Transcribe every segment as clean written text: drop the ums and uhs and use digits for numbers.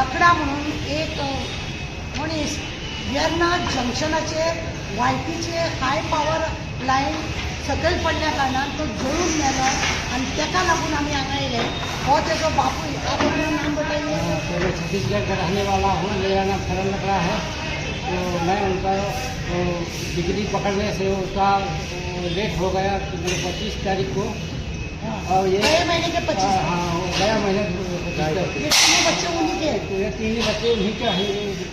वाकडा म्हणून एक मनीस वेर्ना जंक्शनाचेर वायटीचे हाय पावर लायन सकयल पडल्या कारणान तो जळून मेलो आनी तेका लागून आमी हांगा येयले। हो तेजो बापूय आपलो नाम बताइए। मैं छत्तीसगढ़ का रहने वाला हूँ, मेरा नाम शरण लकड़ा है। तो मैं उनका डिग्री पकड़ने से उसका लेट हो गया 25 तारीख को। और ये गए महीने के 25। हाँ, गया महीने ये तीनों बच्चे उन्हीं के हैं? ये तीन बच्चे उन्हीं के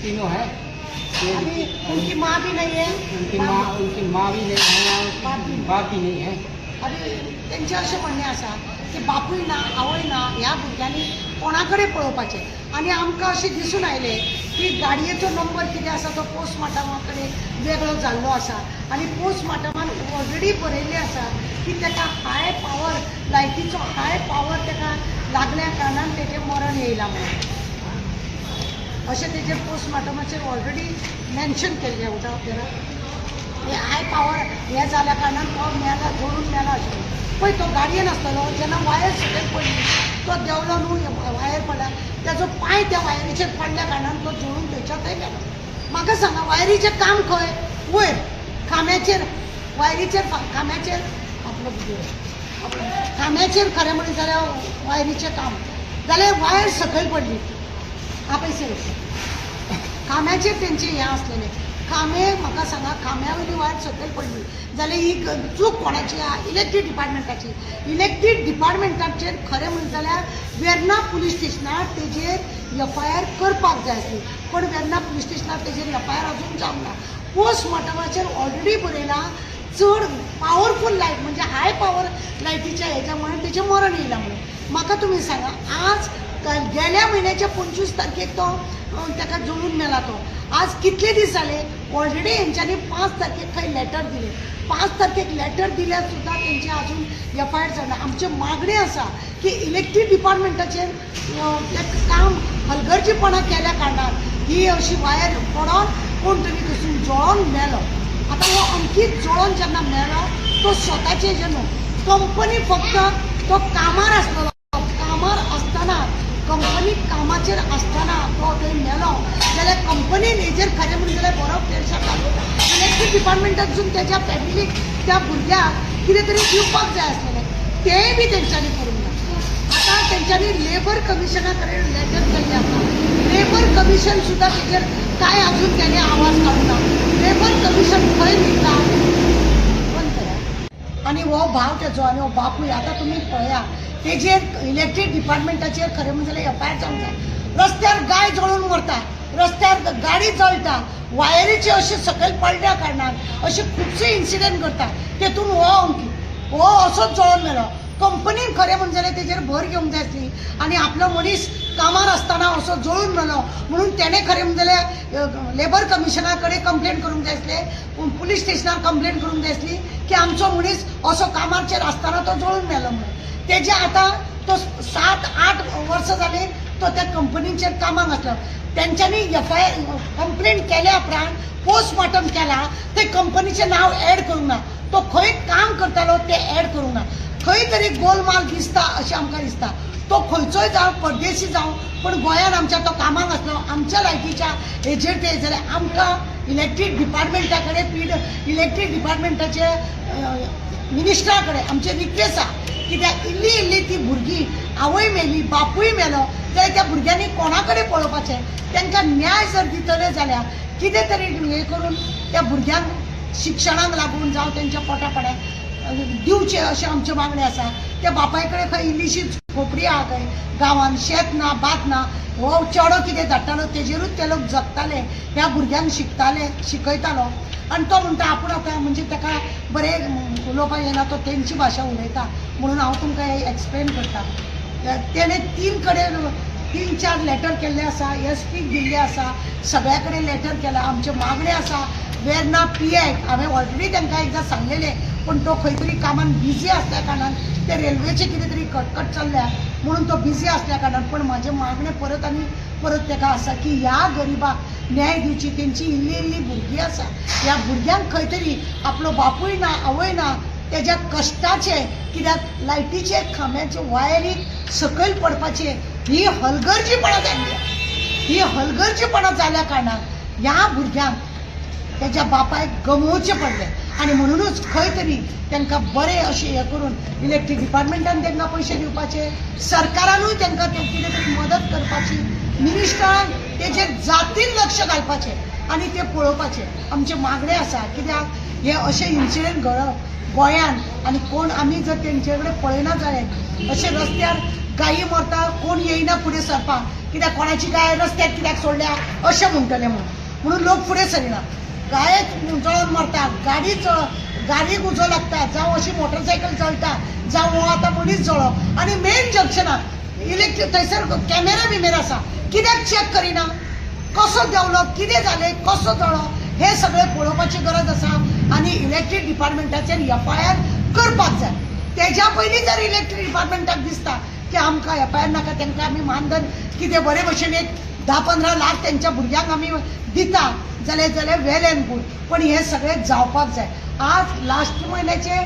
तीनों हैं। अभी उनकी माँ भी नहीं है? उनकी माँ भी नहीं है, बाप भी नहीं है। अरे तेंचें अशें म्हणणें आसा की बापूय ना आवय ना ह्या भुरग्यांनी कोणा कडेन पळोवपाचें आनी आमकां अशें दिसून आयलें की गाडयेचो नंबर कितें आसा तो पोस्टमार्टमा कडेन वेगळो जाल्लो आसा आनी पोस्टमार्टमान ऑलरेडी बरयल्लें आसा की तेका हाय पावर लायटीचो हाय पावर तेका लागल्या कारणान तेचें मरण येयलां म्हणून अशें तेजेर पोस्टमार्टमाचेर ऑलरेडी मेन्शन केल्लें उठा तेरा हे हाय पावर हे जाल्या कारणान तो मेला जळून मेला अशें पळय तो गाडयेन आसतलो जेन्ना वायर सकयल पडली तो देंवलो न्हू वायर पडला तेजो पांय त्या वायरीचेर पडल्या कारणान तो जळून थंयच्या थंय गेलो। म्हाका सांगा वायरीचें काम खंय वयर खांब्याचेर वायरीचेर खांब्याचेर खांब्याचेर खरें म्हणलें जाल्यार वायरीचें काम जाल्यार वायर सकयल पडली आपयसे खांब्याचेर तेंचें हें आसलेलें खांबे म्हाका सांगा खांब्या वयली वायर सकयल पडली जाल्यार ही चूक कोणाची आहा? इलेक्ट्रीक डिपार्टमेंटाची। इलेक्ट्रीक डिपार्टमेंटाचेर खरें म्हणलें जाल्यार वेर्ना पुलीस स्टेशनार तेजेर एफआयआर करपाक जाय आसली पण वेर्ना पुलीस स्टेशनार तेजेर एफआयआर अजून जावंक ना। पोस्टमार्टमाचेर ऑलरेडी बरयलां चड पावरफूल लायट म्हणजे हाय पावर लायटीच्या हेच्यामुळे तेचें मरण येयलां म्हणून। म्हाका तुमी सांगा आज गेल्या म्हयन्याच्या 25 तारखेक तो ताका जळून मेला तो आज कितले दीस जाले ऑलरेडी हेंच्यांनी 5 तारखेक खंय लेटर दिले 5 तारखेक लेटर दिल्यार सुद्दां तेंचे अजून एफआयआर जावना। आमची मागणी आसा की इलेक्ट्रीक डिपार्टमेंटाचेर काम हलगर्जीपणा केल्या कारणान ही अशी वायर पडोन कोण तरी थंयसून जळोन मेलो। आतां हो अंकीत जळोन जेन्ना मेलो तो स्वताचे जे न्हू कंपनी फक्त तो कामार आसलो कामार आसतना कंपनीक कामाचेर आसतना तो थंय मेलो जाल्यार कंपनीन हेजेर खरें म्हणलें जाल्यार बरो प्रेशर घालून इलेक्ट्रीक डिपार्टमेंटासून तेज्या फॅमिलीक त्या भुरग्याक कितें तरी दिवपाक जाय आसलेलें तेंय बी तेंच्यांनी करूंक ना। आतां तेंच्यांनी लेबर कमिशना कडेन लेटर केल्लें आसा लेबर कमिशन सुद्दां तेजेर कांय अजून तेणे आवाज काडूंक ना। लेबर कमिशन खंय न्हिदता बंद करा आनी हो भाव तेजो आनी हो बापूय आतां तुमी पळया तेजेर इलेक्ट्रीक डिपार्टमेंटाचेर खरें म्हणजे जाल्यार एफआयआर जावंक जाय। रस्त्यार गाय जळून मरता रस्त्यार गाडी जळटा वायरीचे अशे सकयल पडल्या कारणान अशे खुबशे इन्सिडेंट घडटा तेतून हो अंकी हो असोच जळोन मेलो। कंपनीन खरें म्हणजे जाल्यार तेजेर भर घेवंक जाय आसली आनी आपलो मनीस कामार आसतना असो जळून मेलो म्हणून तेणें खरें म्हणजे जाल्यार लेबर कमिशना कडेन कंप्लेन करूंक जाय आसलें पुलीस स्टेशनार कंप्लेन करूंक जाय आसली की आमचो मनीस असो कामाचेर आसतना तो जळून मेलो म्हणून। तेजे आतां तो 7-8 वर्सां जाली तो त्या कंपनीचेर कामाक आसलो तेंच्यांनी एफआयआर कंप्लेन केल्या उपरांत पोस्टमार्टम केला ते कंपनीचें नांव एड करूंक ना तो खंय काम करतालो ते एड करूंक ना खंय तरी गोलमाल दिसता अशें आमकां दिसता। तो खंयचोय जावं परदेशी जावं पण गोंयान आमच्या तो कामाक आसलो आमच्या लायटीच्या हेजेर ते जाल्यार आमकां इलेक्ट्रीक डिपार्टमेंटा कडेन इलेक्ट्रीक डिपार्टमेंटाचे मिनिस्टरा कडेन आमचे रिक्वेस्ट आसा कित्याक इल्ली ती भुरगीं आवय मेली बापूय मेलो जाल्यार त्या भुरग्यांनी कोणा कडेन पळोवपाचें तांकां न्याय जर दितले जाल्यार कितें तरी हें करून त्या भुरग्यांक शिक्षणाक लागून जावं तेंच्या पोटापाड्याक दिवचे अशें आमचे मागणी आसा। त्या बापाय कडेन खंय इल्लीशी खोपडी आहा खंय गांवांत शेत ना बात ना हो चेडो कितें धाडटालो तेजेरूच ते लोक जगताले ह्या भुरग्यांक शिकयतालो आनी तो म्हणटा आपूण आतां म्हणजे ताका बरें उलोवपाक येना तो तेंची भाशा उलयता म्हणून हांव तुमकां हे एक्सप्लेन करता। तेणें 3-4 लेटर केल्ले आसा एसपीक दिल्ले आसा सगळ्या कडेन लेटर केला आमचे मागणी आसा वेर्ना पीआयक हांवें ऑलरेडी तांकां एकदां सांगलेलें पण तो खंय तरी कामान बिजी आसल्या कारणान ते रेल्वेचे कितें तरी कटकट चल्ल्या म्हणून तो बिजी आसल्या कारणान पण म्हाजे मागणें परत आनी परत ताका आसा की ह्या गरिबाक न्याय दिवची तेंची इल्ली भुरगीं आसा ह्या भुरग्यांक खंय तरी आपलो बापूय ना आवय ना तेज्या कश्टाचे कित्याक लायटीचे खांब्याचे वायरीक सकयल पडपाचे ही हलगर्जीपणा जाल्ली ही हलगर्जीपणा जाल्या कारणान ह्या भुरग्यांक त्याच्या बापायक गमोवचे पडले आणि म्हणूनच खंय तरी तांकां बरें अशें हें करून इलेक्ट्रीक डिपार्टमेंटान तांकां पयशे दिवपाचे, सरकारानूय तांकां कितें तरी मदत करपाची, मिनिस्टरान तेजेर जातीन लक्ष घालपाचें आनी ते पळोवपाचे. आमचे मागणे आसा कित्याक हे अशे इन्सिडेंट घडप गोंयान आनी कोण आमी जर तेंचे कडेन पळयना जालें अशे रस्त्यार गायी मरता कोण येयना फुडें सरपाक कित्याक कोणाची गाय रस्त्यार कित्याक सोडल्या अशें म्हणटले म्हणून लोक फुडें सरिना. गायेक जळोन मरता, गाडीक उजो लागता, जावं अशी मोटरसायकल चलता, जावं हो आतां मनीस जळप आनी मेन जंक्शनार इलेक्ट्रीक थंयसर कॅमेरा बिमेरा आसा कित्याक चॅक करिना, कसो देंवलो, कितें जालें, कसो जळो हे सगळें पळोवपाची गरज आसा आनी इलेक्ट्रीक डिपार्टमेंटाचेर FIR करपाक जाय. तेज्या पयलीं जर इलेक्ट्रीक डिपार्टमेंटाक दिसता की आमकां FIR नाका तांकां आमी मानधन कितें बरे भशेन एक 10-15 लाख तेंच्या भुरग्यांक आमी दिता जाल्यार वेल एंड गूड, पण हे सगळें जावपाक जाय. आज लास्ट म्हयन्याचे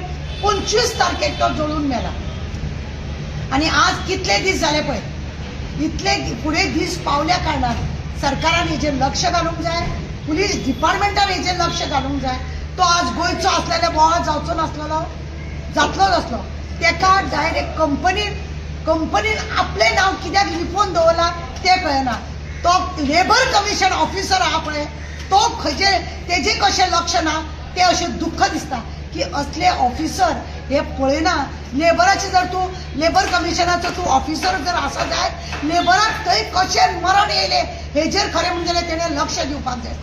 25 तारखेक तो जळून मेला आनी आज कितले दीस जाले पळय. इतले फुडें दीस पावल्या कारणान सरकारान हेजेर लक्ष घालूंक जाय, पुलीस डिपार्टमेंटान हेजेर लक्ष घालूंक जाय. तो आज गोंयचो आसलेलो बोवाळ जावचो नासलेलो, जातलो नासलो. तेका डायरेक्ट कंपनीन आपलें नांव कित्याक लिपोवन दवरलां तें कळना. तो लेबर कमिशन ऑफिसर आहा पळय तो खंयचे तेजे कशें लक्ष ना तें अशें दुख्ख दिसता की असले ऑफिसर हे पळयना. लेबराचे जर तूं लेबर कमिशनाचो तूं ऑफिसर जर आसा जाय लेबराक थंय कशें मरण येयलें हेजेर खरें म्हणजे तेणें लक्ष दिवपाक जाय.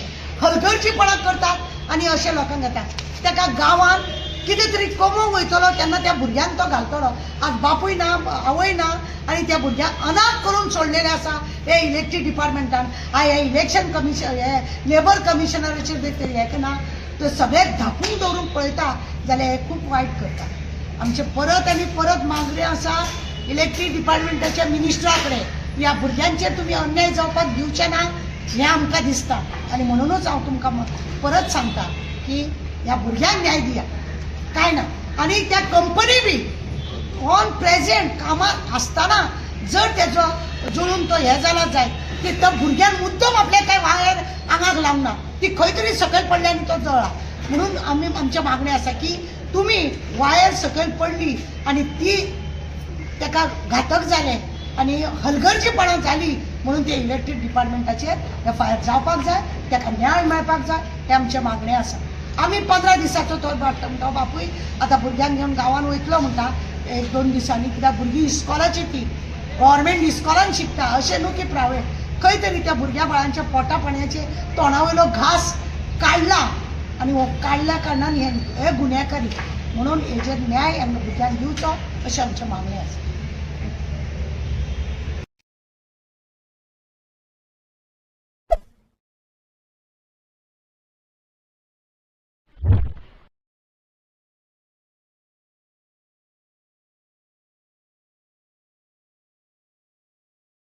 हलगर्जीपणा करतात आनी अशे लोकांक घेतात. ताका गांवांत कितें तरी कमोवंक वयतलो तेन्ना त्या भुरग्यांक तो घालतलो. आज बापूय ना आवय ना आनी त्या भुरग्यांक अनाथ करून सोडलेले आसा हे इलेक्ट्रीक डिपार्टमेंटान. हे इलेक्शन कमिशन हे लेबर कमिशनराचेर जर तरी हें ना तो सगळे धापून दवरून पळयता जाल्यार हे खूब वायट करता. आमचे परत आनी परत मागणी आसा इलेक्ट्रीक डिपार्टमेंटाच्या मिनिस्टरा कडेन ह्या भुरग्यांचेर तुमी अन्याय जावपाक दिवचे ना हें आमकां दिसता आनी म्हणूनच हांव तुमकां परत सांगता की ह्या भुरग्यांक न्याय दिया काय ना. आनी त्या कंपनी बी ऑन प्रेझेंट कामात आसतना जर तेजो जळून तो हे जाला जाय की त्या भुरग्यांक मुद्दम आपल्या काय वायर आंगाक लावना ती खंय तरी सकयल पडली आनी तो जळा. म्हणून आमी आमचे मागणी आसा की तुमी वायर सकयल पडली आनी ती ताका घातक जालें आनी हलगर्जीपणा जाली म्हणून ते इलेक्ट्रीक डिपार्टमेंटाचेर FIR जावपाक जाय, ताका न्याय मेळपाक जाय हे आमचे मागणे आसा. आमी 15 दिसाचो तो बापूय आतां भुरग्यांक घेवन गांवांत वयतलो म्हणटा 1-2 दिसांनी कित्याक भुरगीं इस्कॉलाची ती गव्हर्मेंट इस्कॉलान शिकता अशें न्हू की प्रायवेट. खंय तरी त्या भुरग्या बाळांच्या पोटा पाणयाचे तोंडावयलो घास काडला आनी हो काडल्या कारणान हे गुन्हेगारी म्हणून हेजेर न्याय आमच्या भुरग्यांक दिवचो अशें आमचें मागणें आसा.